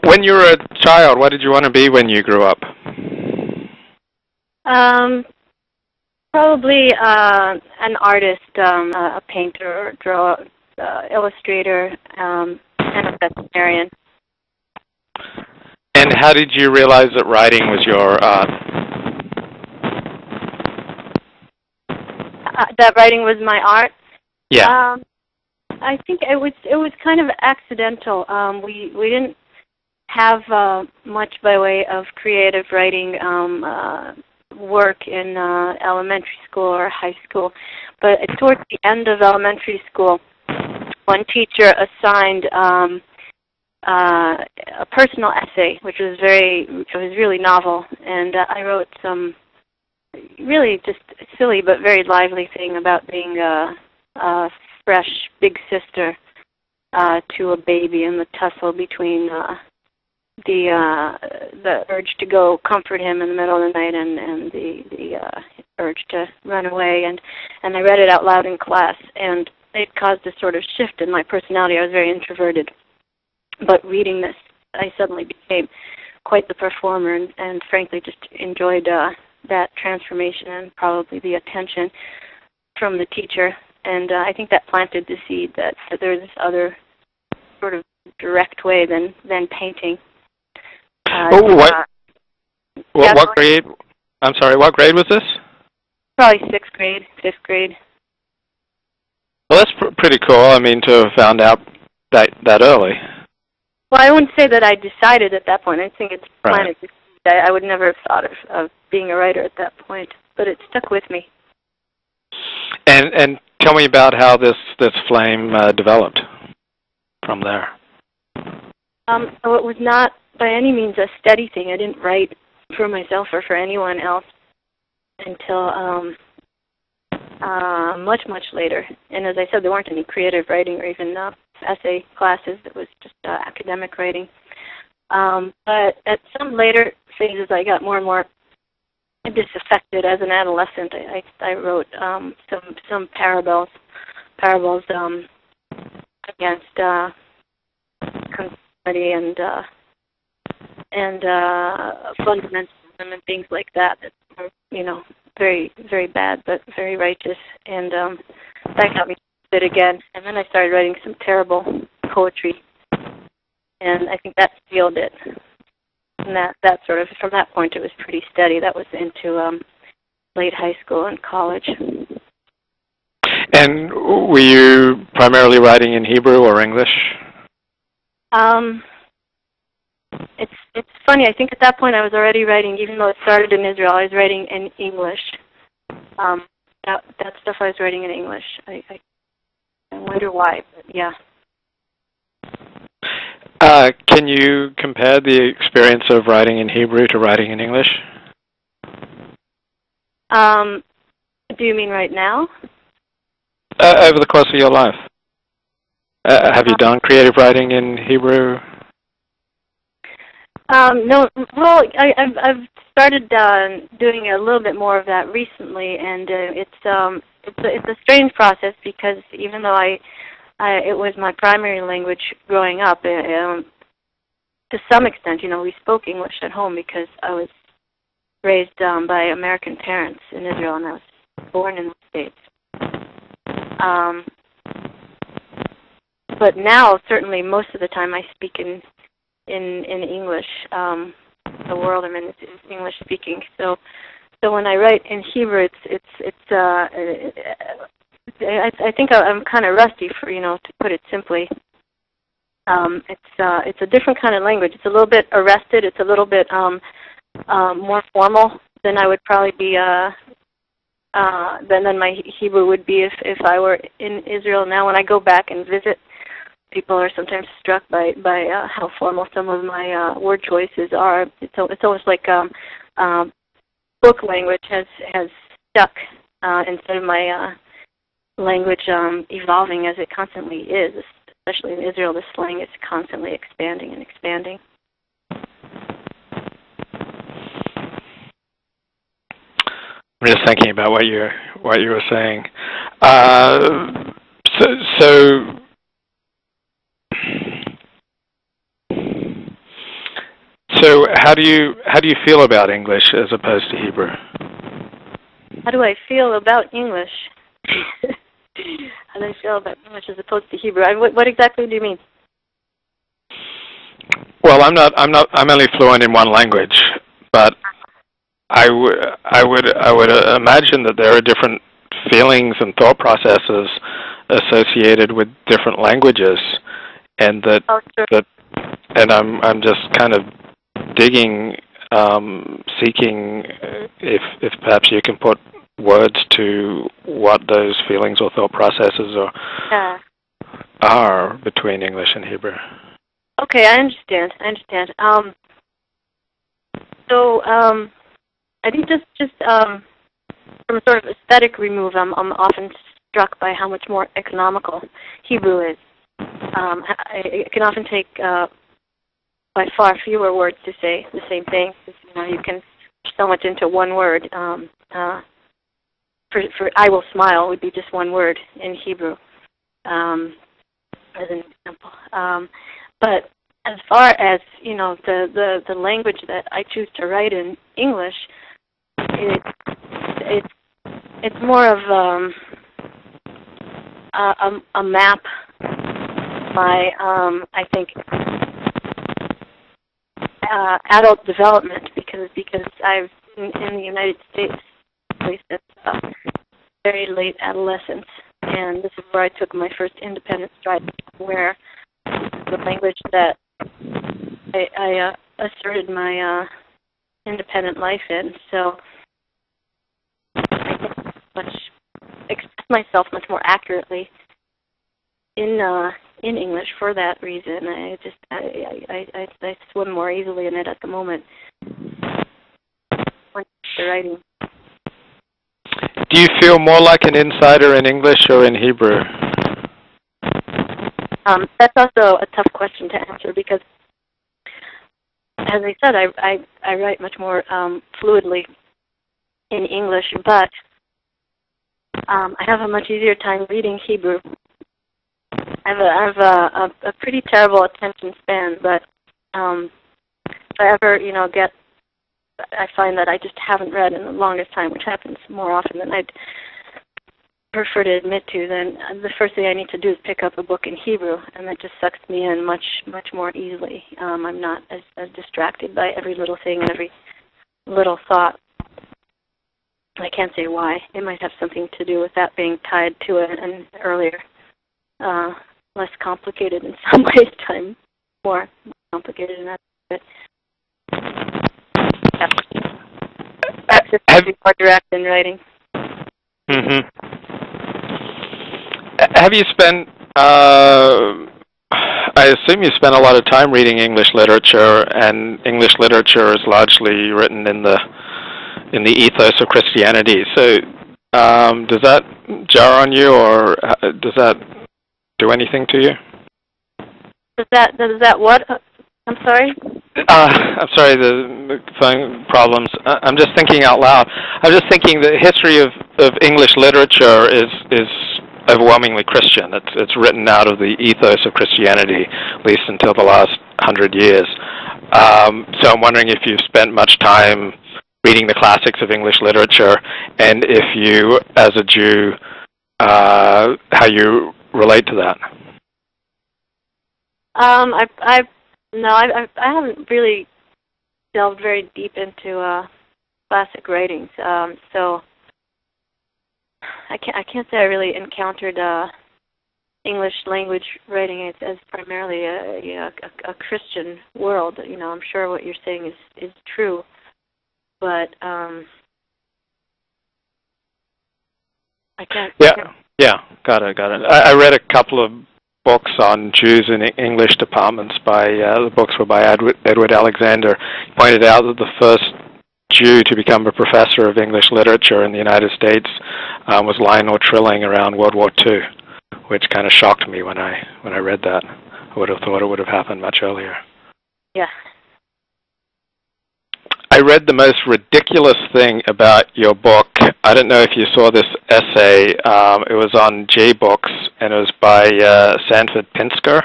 When you were a child, what did you want to be when you grew up? Probably an artist, a painter, or illustrator, and a veterinarian. And how did you realize that writing was your art? That writing was my art? Yeah. I think it was kind of accidental. We didn't have much by way of creative writing work in elementary school or high school, but towards the end of elementary school, one teacher assigned a personal essay, which was really novel, and I wrote some really just silly but very lively thing about being a fresh big sister to a baby, and the tussle between the urge to go comfort him in the middle of the night and the urge to run away, and I read it out loud in class, and it caused a sort of shift in my personality. I was very introverted, but reading this, I suddenly became quite the performer, and frankly just enjoyed that transformation and probably the attention from the teacher. And I think that planted the seed that there's this other sort of direct way than painting. What grade? I'm sorry, what grade was this? Probably 6th grade, 5th grade. Well, that's pretty cool. I mean, to have found out that early. Well, I wouldn't say that I decided at that point. I think it's planted. Right. I would never have thought of being a writer at that point, but it stuck with me. And tell me about how this flame developed from there. So it was not by any means a steady thing. I didn't write for myself or for anyone else until much later. And as I said, there weren't any creative writing or even essay classes. It was just academic writing. But at some later phases, I got more and more disaffected. As an adolescent, I wrote some parables against conformity and fundamentalism and things like that were, very, very bad, but very righteous. And that got me started again. And then I started writing some terrible poetry, and I think that sealed it. And that sort of, from that point, it was pretty steady. That was into late high school and college. And were you primarily writing in Hebrew or English? It's funny. I think at that point I was already writing, even though it started in Israel. I was writing in English. That stuff I was writing in English. I wonder why, but yeah. Can you compare the experience of writing in Hebrew to writing in English? Do you mean right now? Over the course of your life. Have you done creative writing in Hebrew? No. Well, I've started doing a little bit more of that recently, and it's a strange process because even though it was my primary language growing up, to some extent, we spoke English at home because I was raised by American parents in Israel, and I was born in the States. But now, certainly, most of the time, I speak in English. The world I'm in is English speaking. So when I write in Hebrew, I think I'm kind of rusty, to put it simply. It's a different kind of language. It's a little bit arrested. It's a little bit more formal than I would probably be. Than my Hebrew would be if I were in Israel. Now, when I go back and visit, people are sometimes struck by how formal some of my word choices are. It's almost like book language has stuck instead of my language evolving as it constantly is. Especially in Israel, the slang is constantly expanding and expanding. I'm just thinking about what you were saying. So So how do you feel about English as opposed to Hebrew? How do I feel about English? How do I feel about English as opposed to Hebrew? What exactly do you mean? Well, I'm only fluent in one language, but I would imagine that there are different feelings and thought processes associated with different languages, and that Oh, sure. and I'm just kind of digging, seeking if perhaps you can put words to what those feelings or thought processes are between English and Hebrew. Okay, I understand. I think just from a sort of aesthetic remove, I'm often struck by how much more economical Hebrew is. It can often take by far fewer words to say the same thing. You can put so much into one word. For "I will smile" would be just one word in Hebrew, as an example. But as far as the language that I choose to write in English, it's more of a map by I think adult development because I've in the United States, at least it's very late adolescence, and this is where I took my first independent stride, where the language that I asserted my independent life in. So I can express myself much more accurately in English for that reason. I swim more easily in it at the moment when I'm writing. Do you feel more like an insider in English or in Hebrew? That's also a tough question to answer because, as I said, I write much more fluidly in English, but I have a much easier time reading Hebrew. I have a pretty terrible attention span, but if I ever I find that I just haven't read in the longest time, which happens more often than I'd prefer to admit to, then the first thing I need to do is pick up a book in Hebrew, and that just sucks me in much more easily. I'm not as distracted by every little thing and every little thought. I can't say why. It might have something to do with that being tied to an earlier, less complicated in some ways time, more complicated in that. But that's just something more direct in writing. Mm-hmm. Have you spent, I assume you spent a lot of time reading English literature, and English literature is largely written in the ethos of Christianity. So does that jar on you, or does that do anything to you? Does that what? I'm sorry? I'm sorry, the phone problems. I'm just thinking out loud. I'm just thinking the history of English literature is overwhelmingly Christian. It's written out of the ethos of Christianity, at least until the last 100 years. So I'm wondering if you've spent much time reading the classics of English literature, and if you, as a Jew, how you relate to that. I haven't really delved very deep into classic writings, so I can't say I really encountered English language writing as primarily a Christian world. I'm sure what you're saying is true, but I can't. Yeah, got it. I read a couple of books on Jews in English departments the books were by Edward Alexander. He pointed out that the first Jew to become a professor of English literature in the United States was Lionel Trilling around World War II, which kind of shocked me when I read that. I would have thought it would have happened much earlier. Yeah. I read the most ridiculous thing about your book. I don't know if you saw this essay. It was on J-Books, and it was by Sanford Pinsker.